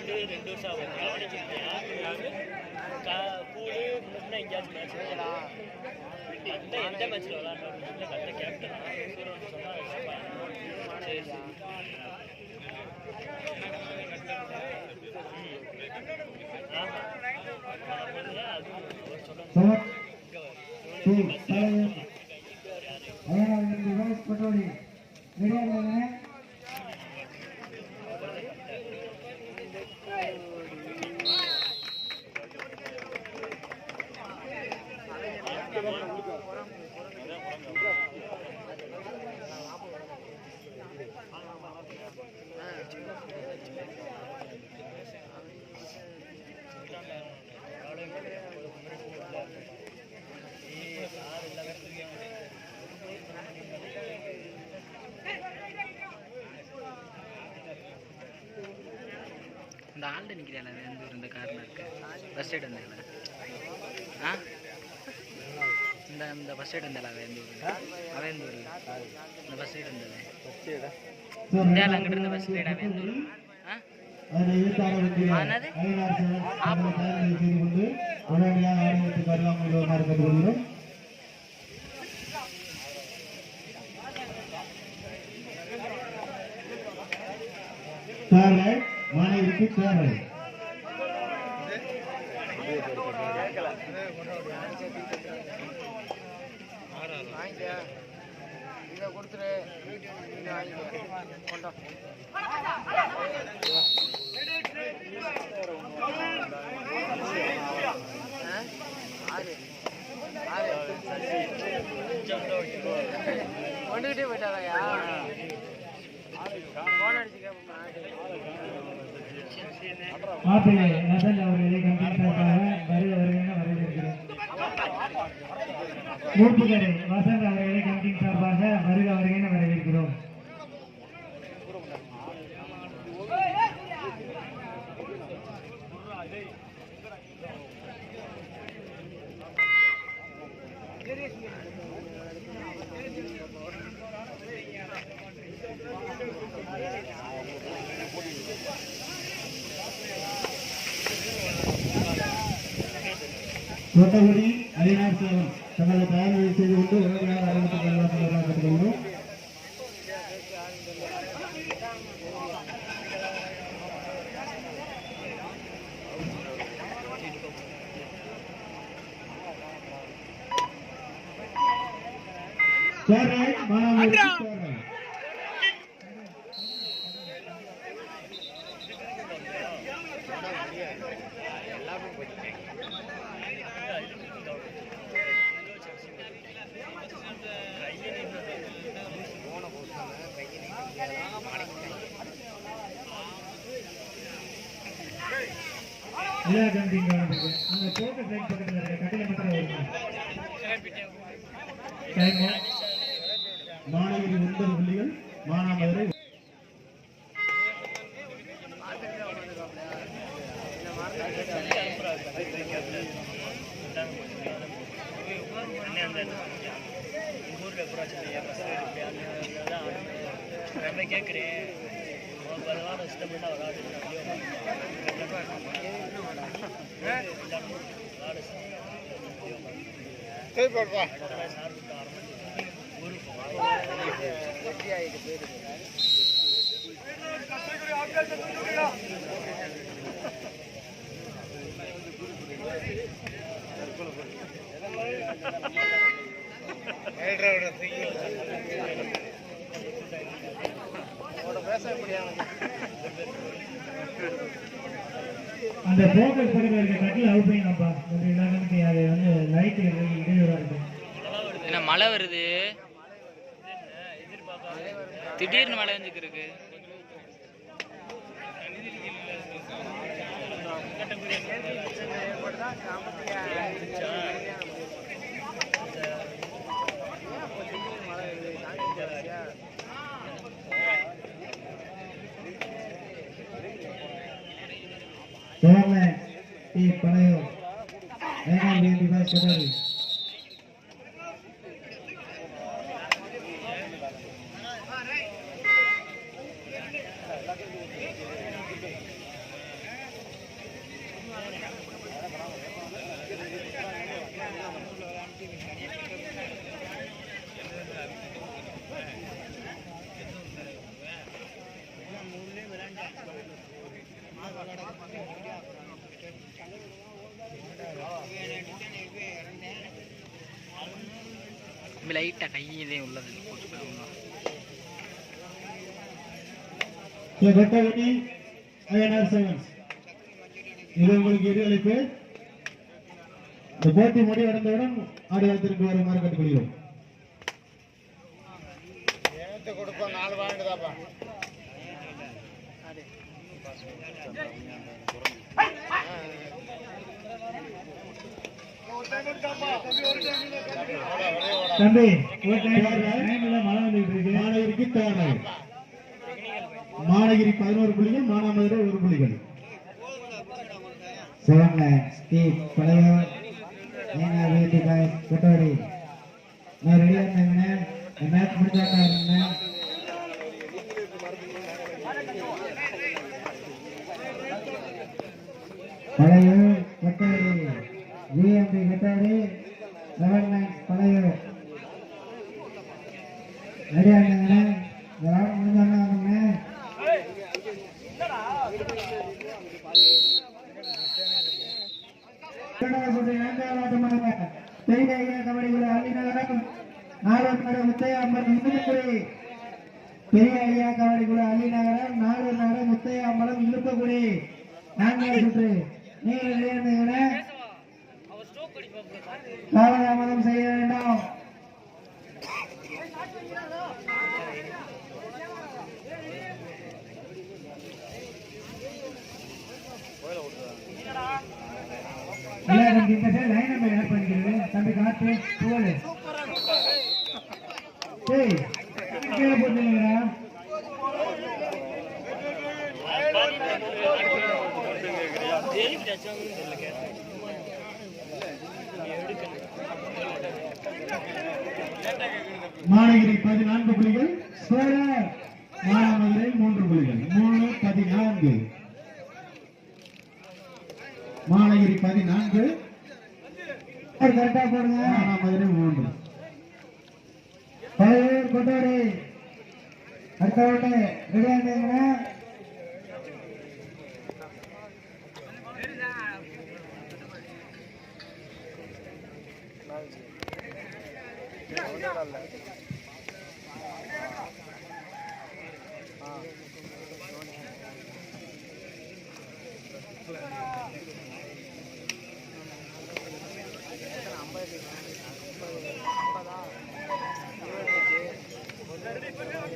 2 வருஷம் ஆகும் கூடு முன்னா எங்கேயாச்சும் மேட்ச் அந்த எந்த மேட்ச்சில் விளாட்றோம் கரெக்டாக கேப்டன் சரி இந்த ஆள்கிட்ட நிற்கிறேன் வேந்தூர் இந்த கார்னருக்கு பஸ் சைடு வந்தால ஆ இந்த பஸ் சைடு வந்தால வேந்தூர் வேந்தூர் இந்த பஸ் சைடு வந்தது இந்தியாவில் அங்கிட்டு இருந்த பஸ் சைடா வேந்தூர் மாணவருக்கு தேவை இதை கொடுத்துரு கொண்டா கொண்டுகிட்டே போயிட்டாராயா போன் அடிச்சு மாப்பிள்ளை வசந்த் அவர்களை கண்டிப்பாக வருகிறேன் வரவேற்கிறேன். மூப்புக்கரை வசந்த் அவர்களை கண்டின் சார்பாக வருகிறேன் வரவேற்கிறோம். கோட்டகுடி அலினார் சேவன் தங்களை தயார் செய்து கொண்டு உடனடியாக ஆரம்பித்துக் கொள்ளலாம் கேட்டுக்கொள்கிறோம். மாணவரி 9 புள்ளிகள் மானாமதுரை கேட்குறேன் இஷ்டப்பட்டு விளாடு அந்த போக்கஸ் பக்கத்தில் இருக்க கட்டில் அவுட் பண்ணிங்கப்பா. அது வந்து லைட் இடையூறாக இருக்கு. என்ன மழை வருது, திடீர்னு மழை வந்துக்கு இருக்கு. பழைய லைட்டாக கையிலே உள்ளது போட்டுக்கோங்க. இது உங்களுக்கு எதிரொலிப்பு. இந்த போட்டி முடிவடைந்தவுடன் ஆடுகளத்திற்கு வருமாறு கேட்டுக்கொள்கிறோம். கொடுப்போம் 4 வாங்கிட்டுதாப்பா. தம்பி மழை வந்துட்டு இருக்கு. மாநகரிக்கு தேர்தல் மாநகரி 11 புள்ளிகள், மானாமதுரை 1 புள்ளிகள். கொட்டவரி நான் ரெடியா இருந்தாங்க. மேட்ச் முடிஞ்சாங்க. பழைய கொட்டவரி ஜிஎம்பி கொட்டவரி 11 பழைய ரெடியா இருந்தாங்க. முடிஞ்சாங்க. கபடி அள்ளிநகரம் 4 முத்தையாம்பலம் இழுப்புக்குடி. பெரிய ஐயா கபடி குழு அள்ளிநகரம் 4 முத்தையாம்பலம் இழுப்புக்குடி. 4வது சுற்று. நீங்கள் காலதாமதம் செய்ய வேண்டாம். லைன் நம்பர் ஆட் பண்ணிக்கிறது. தம்பி காட்டு போடு. கீழே போட்டுங்களா? மாநகரி 14 புள்ளிகள், மானாமதுரை 3 புள்ளிகள். 3-14. மாநகரி 14, கரெக்டா போடுங்க. மானாமதுரை 3. பழையூர் கொட்டாடி அடுத்த ஓட்டு ரெடியா இருந்தீங்கன்னா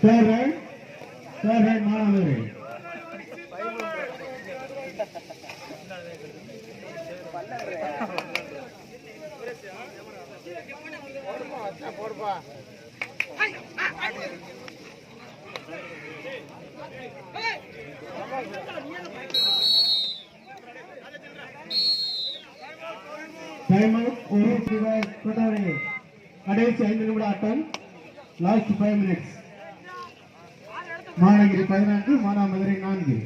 தேர்வை மாணவர்கள் கடைசி 5 நிமிட ஆட்டம். Last 5 minutes. மாநகரி 14, மானாமதுரை 4.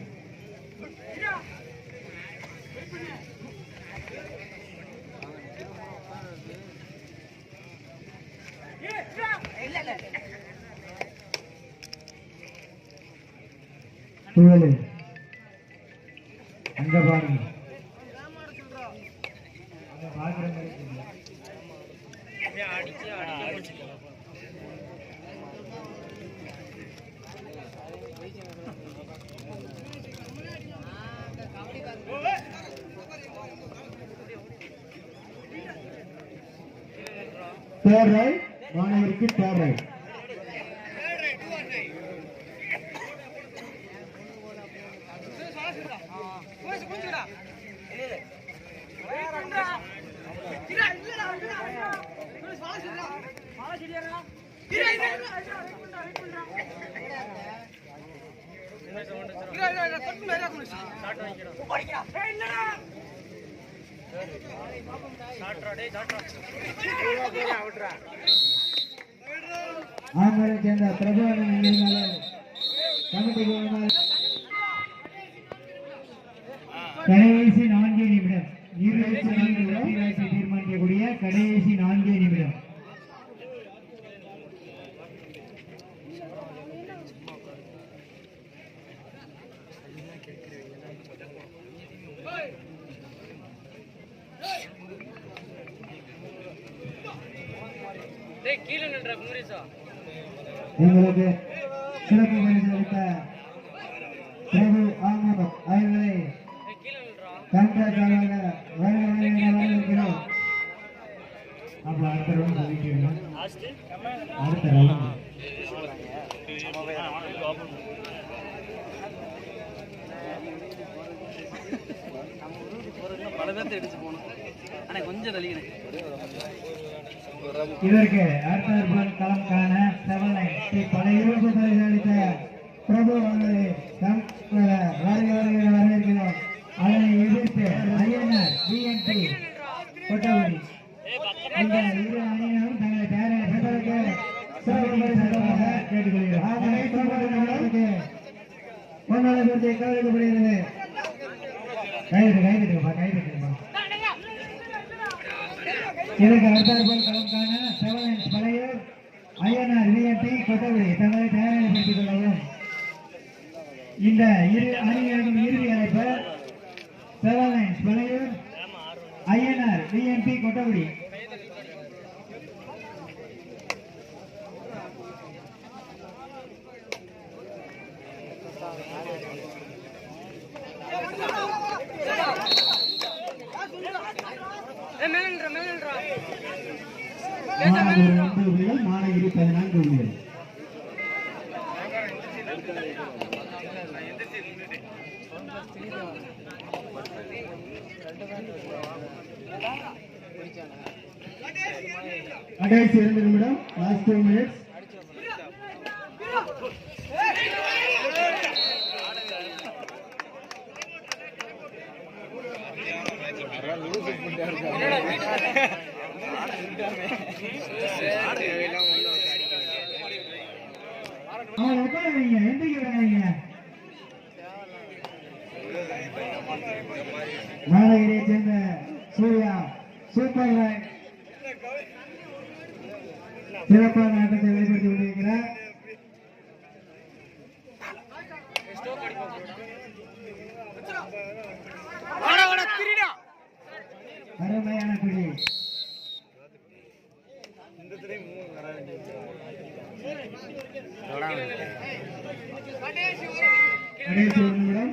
அங்க பாருங்க. தேர்ட் ரைட் மாணவருக்கு தேர்ட் ரைட். ஆமரை சேர்ந்த பிரபுவன் கமிட்டி கடைசி 4 நிமிடம். தீர்மானிக்கக்கூடிய கடைசி 4 நிமிடம். எங்களுக்கு சிறப்பு பரிசளித்த பிரபு ஆமத் அவர்களை கண்காட்சியாக வரவேற்கிறோம். அப்ப அடுத்த ரவுண்ட் சொல்லிக்கிறோம். அடுத்த ரவுண்ட் பல பேர்த்து அடிச்சு போகணும். ஆனா கொஞ்சம் தள்ளிக்கிறேன். இதற்கு அடுத்த களம் காண செவலை பல 20 பரிசளித்த பிரபு அவர்களை வரவேற்கிறோம். அதனை எதிர்த்து ஐயனார் பிஎன்பி கொட்டகுடி இந்த இரு அணியினரும் தங்களை தயாராக சிறப்பு பரிசாக கேட்டுக்கொள்கிறோம். கவனிக்கப்படுகிறது. இதற்கு அடுத்தாற்போல் களம் காண செவலன்ஸ் பழையூர் ஐயனார் விஎன்பி கொட்டகுடி தங்களை தயாரிப்படுத்திக் கொள்ளவும். இந்த இரு அணியினரும் இறுதி அழைப்பு செவலன்ஸ் பழையூர் ஐயனார் விஎன்பி கொட்டகுடி. மாநகிரி 14 உண்மைகள். கடைசி 2 நிமிடம், லாஸ்ட் 2 மினிட்ஸ். மாநகரியை சேர்ந்த சூர்யா சூப்பர் லைன் சிறப்பான ஆட்டத்தை வெளிப்படுத்தி கொண்டிருக்கிறார். அருமையான பிடி. கடைசி 1 நிமிடம்,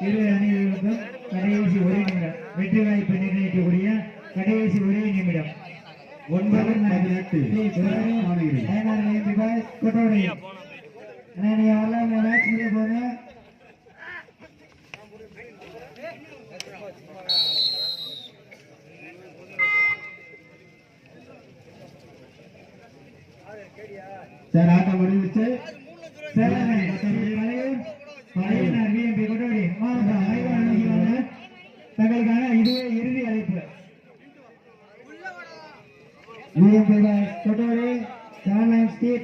இரு அணிகளுக்கும் கடைசி 1 நிமிடம். வெற்றி வாய்ப்பை நிர்ணயிக்கக்கூடிய கடைசி 1 நிமிடம். 9-18 கொட்டோடி. நீங்க எல்லாம் மேட்ச் முடிய போங்க. சார் ஆட்டம் முடிஞ்சிச்சு. தங்களுக்கான இதுவே இறுதி அழைப்பு. கொட்டோடி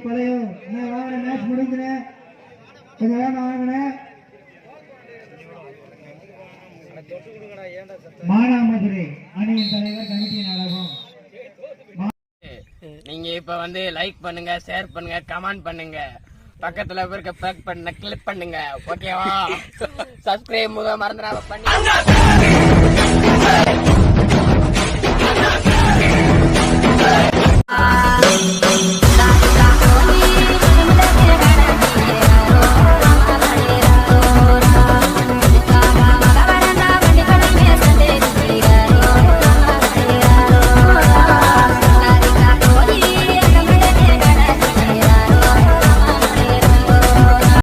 பழையூர் வாங்கின மேட்ச் முடிஞ்சுன கொஞ்சம் வேணும் வாங்கின. மானாமதுரை அணியின் தலைவர் கமிட்டி நாடகம். நீங்க இப்ப வந்து லைக் பண்ணுங்க, ஷேர் பண்ணுங்க, கமெண்ட் பண்ணுங்க, பக்கத்துல இருக்க பேக் பண்ண கிளிக் பண்ணுங்க. ஓகேவா? சப்ஸ்கிரைப் மறந்துடாம பண்ணி